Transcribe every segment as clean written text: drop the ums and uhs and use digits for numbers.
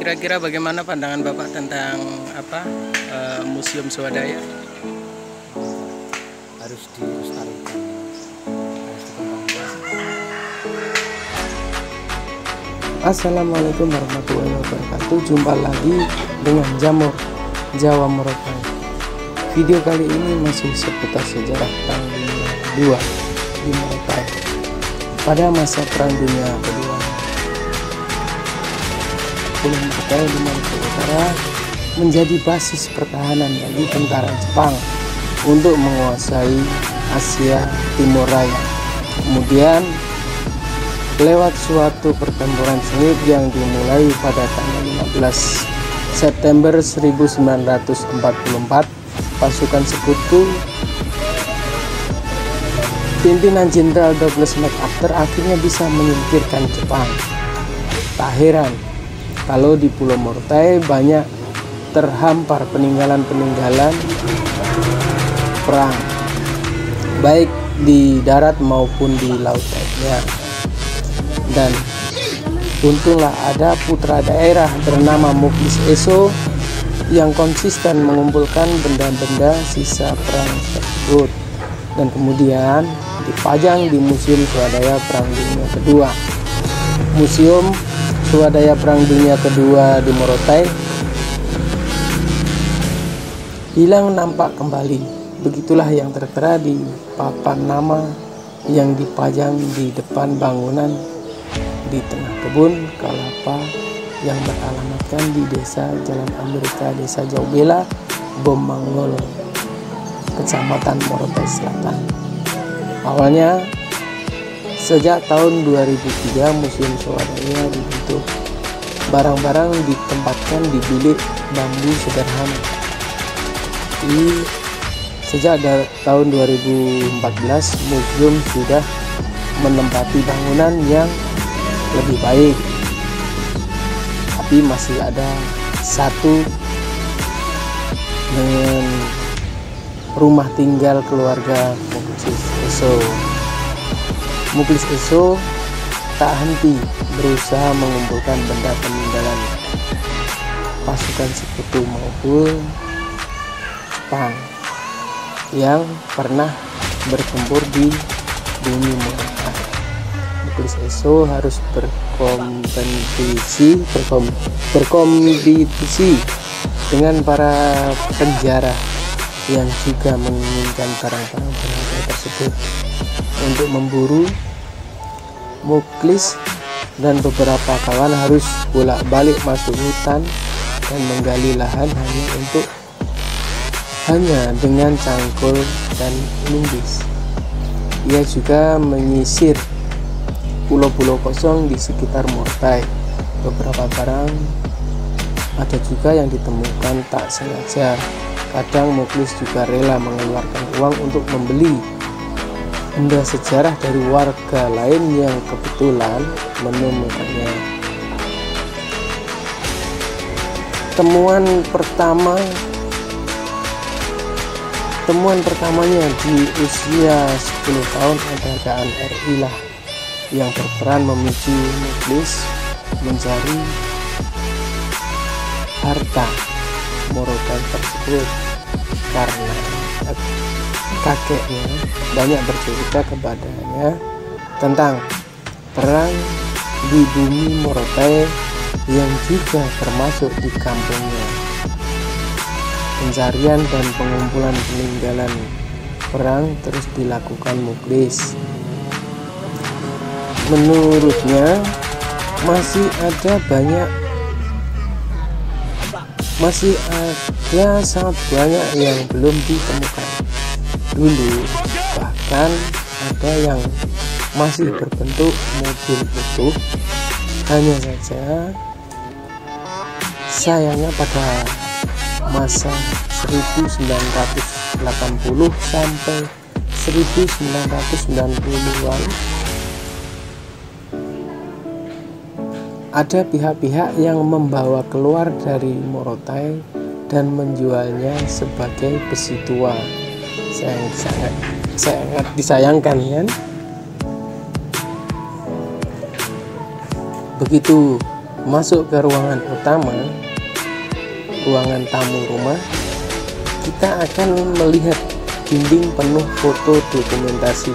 Kira-kira bagaimana pandangan Bapak tentang Museum Swadaya? Harus dilestarikan, harus dikembangkan. Assalamualaikum warahmatullahi wabarakatuh. Jumpa lagi dengan Jamur Jawa Morotai. Video kali ini masih seputar sejarah Perang Dunia Kedua di Morotai. Pada masa Perang Dunia Kedua, Pulau Morotai di Maluku Utara menjadi basis pertahanan bagi tentara Jepang untuk menguasai Asia Timur Raya. Kemudian lewat suatu pertempuran sengit yang dimulai pada tanggal 15 September 1944, pasukan Sekutu pimpinan Jenderal Douglas MacArthur akhirnya bisa menyingkirkan Jepang. Tak heran kalau di Pulau Morotai banyak terhampar peninggalan-peninggalan perang, baik di darat maupun di lautnya. Dan untunglah ada putra daerah bernama Muklis Eso yang konsisten mengumpulkan benda-benda sisa perang tersebut dan kemudian dipajang di Museum Swadaya Perang Dunia Kedua. Museum Swadaya Perang Dunia Kedua di Morotai hilang nampak kembali. Begitulah yang tertera di papan nama yang dipajang di depan bangunan di tengah kebun kelapa yang beralamatkan di Desa Jalan Amerika, Desa Jaubela, Bomangol, Kecamatan Morotai Selatan. Awalnya sejak tahun 2003 Museum Swadaya dibentuk. Barang-barang ditempatkan di bilik bambu sederhana. Sejak tahun 2014 museum sudah menempati bangunan yang lebih baik, tapi masih ada satu dengan rumah tinggal keluarga Muklis Eso. Muklis Eso tak henti berusaha mengumpulkan benda peninggalan pasukan Sekutu maupun Jepang yang pernah bertempur di bumi Morotai. Muklis Eso harus berkompetisi dengan para penjara yang juga menginginkan barang-barang berharga tersebut. Untuk memburu, Muklis dan beberapa kawan harus bolak-balik masuk hutan dan menggali lahan hanya dengan cangkul dan linggis. Ia juga menyisir pulau-pulau kosong di sekitar Morotai. Beberapa barang ada juga yang ditemukan tak sengaja. Kadang Muklis juga rela mengeluarkan uang untuk membeli benda sejarah dari warga lain yang kebetulan menemukannya. Temuan pertamanya di usia 10 tahun kerajaan RI lah yang berperan memicu Muklis mencari harta Morotai tersebut, karena kakeknya banyak bercerita kepadanya tentang perang di bumi Morotai yang juga termasuk di kampungnya. Pencarian dan pengumpulan peninggalan perang terus dilakukan Muklis. Menurutnya masih ada sangat banyak yang belum ditemukan dulu, bahkan ada yang masih berbentuk mobil utuh. Hanya saja sayangnya pada masa 1980 sampai 1990-an ada pihak-pihak yang membawa keluar dari Morotai dan menjualnya sebagai besi tua. Sangat disayangkan, kan? Begitu masuk ke ruangan utama, ruangan tamu rumah, kita akan melihat dinding penuh foto dokumentasi,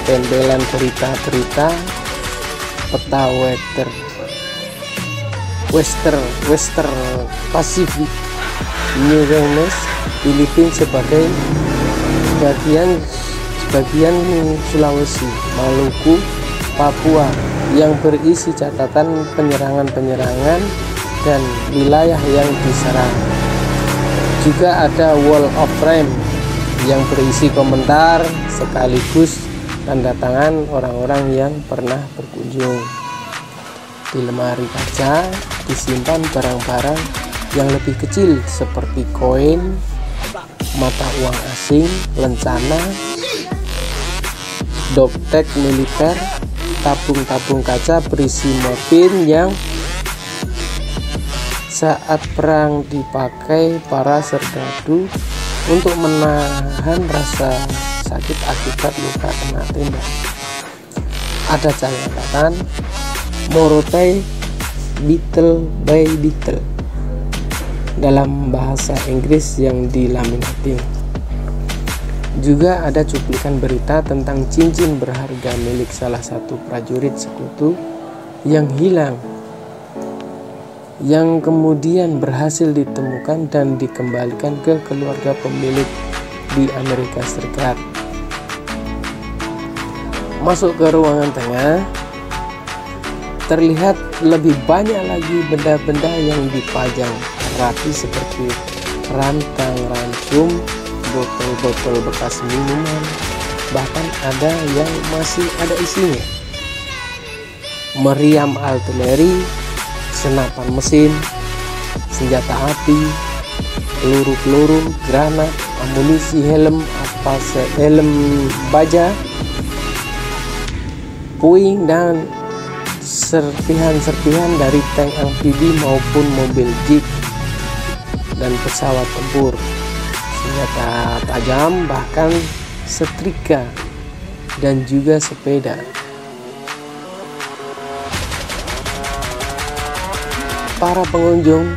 tempelan berita-berita, peta Western Pacific, New Guinea, Filipina sebagai sebagian Sulawesi, Maluku, Papua yang berisi catatan penyerangan dan wilayah yang diserang. Juga ada wall of fame yang berisi komentar sekaligus tanda tangan orang-orang yang pernah berkunjung. Di lemari kaca disimpan barang-barang yang lebih kecil seperti koin, mata uang asing, lencana, doptek militer, tabung-tabung kaca berisi morfin yang saat perang dipakai para serdadu untuk menahan rasa sakit akibat luka kena tembak. Ada catatan Morotai Beetle by Beetle dalam bahasa Inggris yang dilaminating. Juga ada cuplikan berita tentang cincin berharga milik salah satu prajurit sekutu yang hilang, yang kemudian berhasil ditemukan dan dikembalikan ke keluarga pemilik di Amerika Serikat. Masuk ke ruangan tengah, terlihat lebih banyak lagi benda-benda yang dipajang rapi seperti rantang rantum, botol-botol bekas minuman, bahkan ada yang masih ada isinya. Meriam artileri, senapan mesin, senjata api, peluru-peluru, granat, amunisi, helm baja, puing dan serpihan-serpihan dari tank amfibi maupun mobil jeep dan pesawat tempur, senjata tajam, bahkan setrika dan juga sepeda. Para pengunjung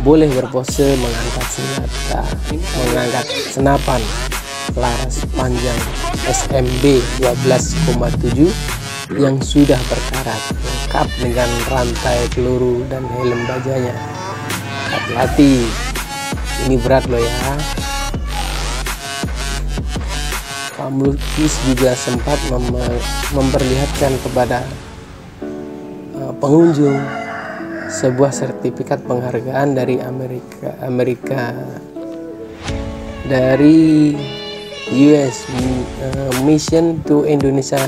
boleh berpose mengangkat senjata, mengangkat senapan laras panjang SMB 12,7 yang sudah berkarat, lengkap dengan rantai peluru dan helm bajanya. Hati-hati, ini berat loh ya. Pak Mulkis juga sempat memperlihatkan kepada pengunjung sebuah sertifikat penghargaan dari Amerika dari US Mission to Indonesia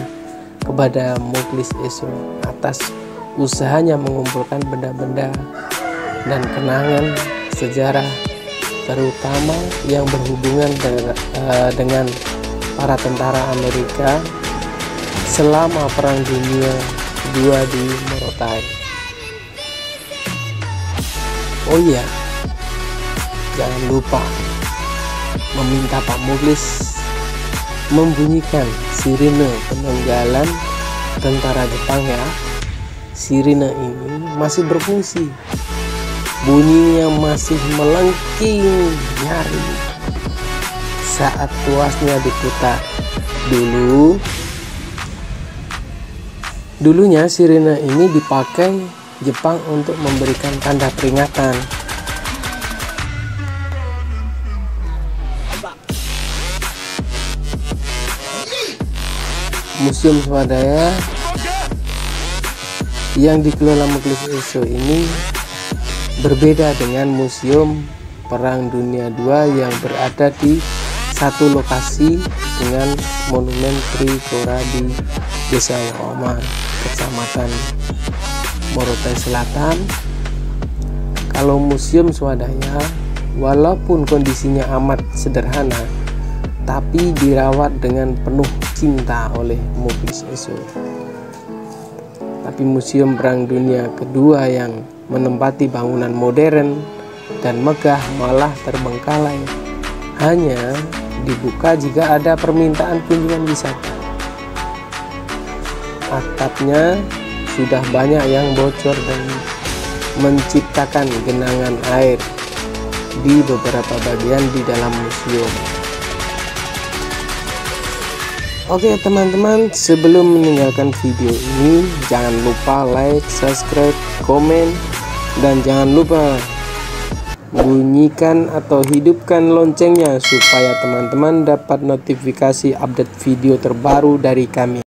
kepada Mukhlis Eso atas usahanya mengumpulkan benda-benda dan kenangan sejarah terutama yang berhubungan dengan para tentara Amerika selama Perang Dunia II di Morotai. Oh iya, jangan lupa meminta Pak Mukhlis membunyikan sirine penanggalan tentara Jepang ya. Sirine ini masih berfungsi, bunyinya masih melengking nyaring saat tuasnya diputar. Dulunya sirine ini dipakai Jepang untuk memberikan tanda peringatan. Museum Swadaya yang dikelola Mukhlis Eso ini berbeda dengan Museum Perang Dunia II yang berada di satu lokasi dengan Monumen Trikora di Desa Waomar, Kecamatan Morotai Selatan. Kalau Museum Swadaya walaupun kondisinya amat sederhana, tapi dirawat dengan penuh cinta oleh Mukhlis Eso. Tapi Museum Perang Dunia Kedua yang menempati bangunan modern dan megah malah terbengkalai, hanya dibuka jika ada permintaan kunjungan wisata. Atapnya sudah banyak yang bocor dan menciptakan genangan air di beberapa bagian di dalam museum. Oke teman-teman, sebelum meninggalkan video ini jangan lupa like, subscribe, komen, dan jangan lupa bunyikan atau hidupkan loncengnya supaya teman-teman dapat notifikasi update video terbaru dari kami.